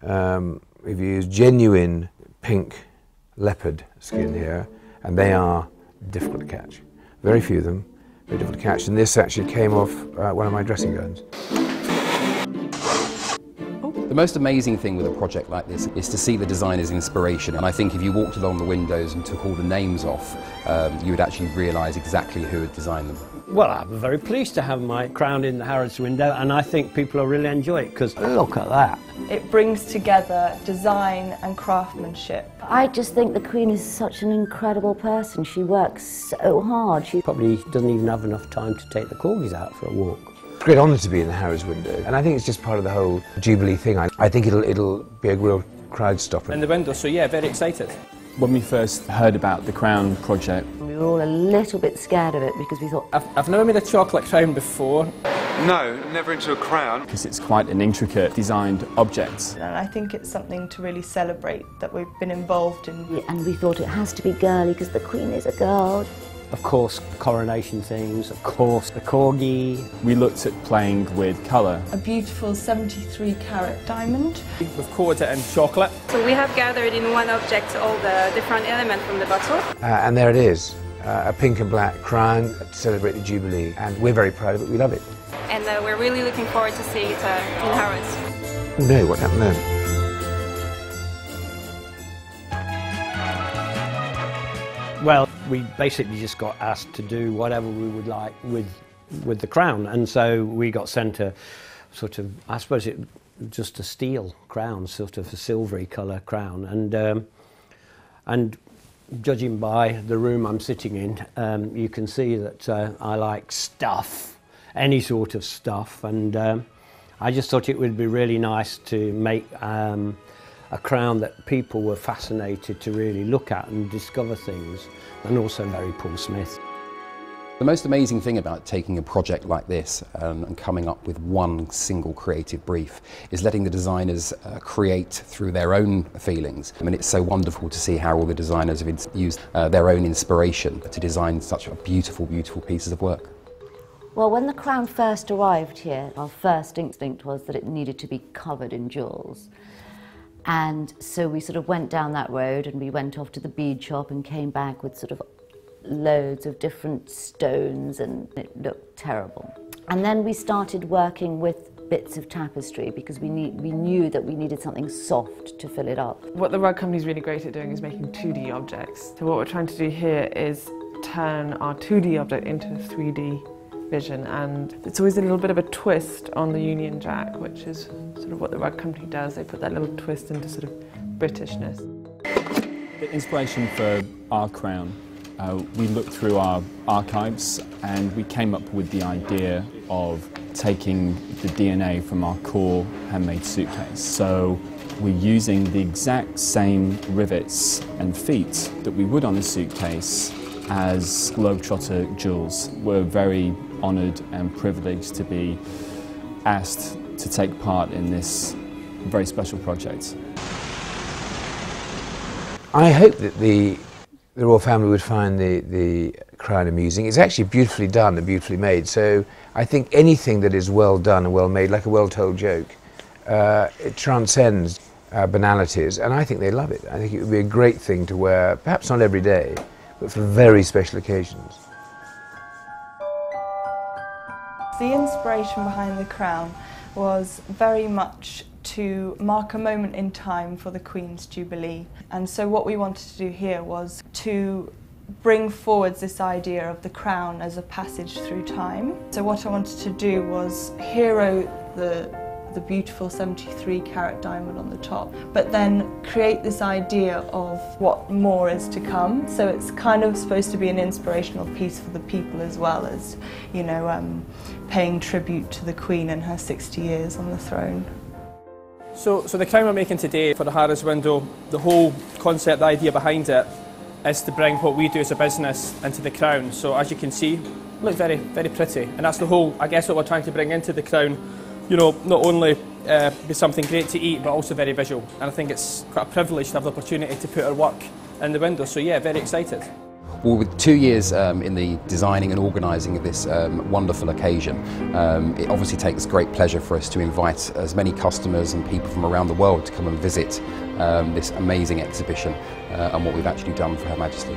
We've used genuine pink leopard skin here, and they are difficult to catch. Very few of them, very difficult to catch, and this actually came off one of my dressing gowns. The most amazing thing with a project like this is to see the designer's inspiration, and I think if you walked along the windows and took all the names off, you would actually realise exactly who had designed them. Well, I'm very pleased to have my crown in the Harrods window, and I think people will really enjoy it, because look at that. It brings together design and craftsmanship. I just think the Queen is such an incredible person. She works so hard. She Probably doesn't even have enough time to take the corgis out for a walk. It's a great honour to be in the Harrods window, and I think it's just part of the whole Jubilee thing. I think it'll be a real crowd stopper. In the window, so yeah, very excited. When we first heard about the Crown Project, We were all a little bit scared of it because we thought, I've never made a chocolate crown before. No, never into a crown. because it's quite an intricate designed object. And I think it's something to really celebrate that we've been involved in. and we thought it has to be girly because the Queen is a girl. Of course, coronation things, of course, the corgi. We looked at playing with colour. A beautiful 73-carat diamond. We've coated it in chocolate. So we have gathered in one object all the different elements from the bottle. And there it is, a pink and black crown to celebrate the Jubilee, and we're very proud of it, we love it. And we're really looking forward to see it in Harrods. Oh no, what happened then? Well, we basically just got asked to do whatever we would like with the crown, and so we got sent a sort of, I suppose it just a steel crown, sort of a silvery colour crown, and judging by the room I'm sitting in, you can see that I like stuff, any sort of stuff, and I just thought it would be really nice to make a crown that people were fascinated to really look at and discover things, and also very Paul Smith. The most amazing thing about taking a project like this and coming up with one single creative brief is letting the designers create through their own feelings. I mean, it's so wonderful to see how all the designers have used their own inspiration to design such beautiful, beautiful pieces of work. Well, when the crown first arrived here, our first instinct was that it needed to be covered in jewels. And so we sort of went down that road, and we went off to the bead shop and came back with sort of loads of different stones, and it looked terrible. And then we started working with bits of tapestry because we knew that we needed something soft to fill it up. What the rug company is really great at doing is making 2D objects. So what we're trying to do here is turn our 2D object into a 3D vision, and it's always a little bit of a twist on the Union Jack, which is sort of what the rug company does. They put that little twist into sort of Britishness. The inspiration for our crown, we looked through our archives and we came up with the idea of taking the DNA from our core handmade suitcase. So we're using the exact same rivets and feet that we would on a suitcase as Globetrotter jewels. We're very honoured and privileged to be asked to take part in this very special project. I hope that the royal family would find the crown amusing. It's actually beautifully done and beautifully made, so I think anything that is well done and well made, like a well-told joke, it transcends banalities, and I think they love it. I think it would be a great thing to wear, perhaps not every day, but for very special occasions. The inspiration behind the crown was very much to mark a moment in time for the Queen's Jubilee. And so what we wanted to do here was to bring forwards this idea of the crown as a passage through time. So what I wanted to do was hero the beautiful 73-carat diamond on the top, but then create this idea of what more is to come. So it's kind of supposed to be an inspirational piece for the people, as well as, you know, paying tribute to the Queen and her 60 years on the throne. So the crown we're making today for the Harrods window, the whole concept, the idea behind it, is to bring what we do as a business into the crown. So as you can see, it looks very, very pretty, and that's the whole, I guess, what we're trying to bring into the crown. You know, not only be something great to eat, but also very visual. And I think it's quite a privilege to have the opportunity to put our work in the window. So yeah, very excited. Well, with 2 years in the designing and organising of this wonderful occasion, it obviously takes great pleasure for us to invite as many customers and people from around the world to come and visit this amazing exhibition and what we've actually done for Her Majesty.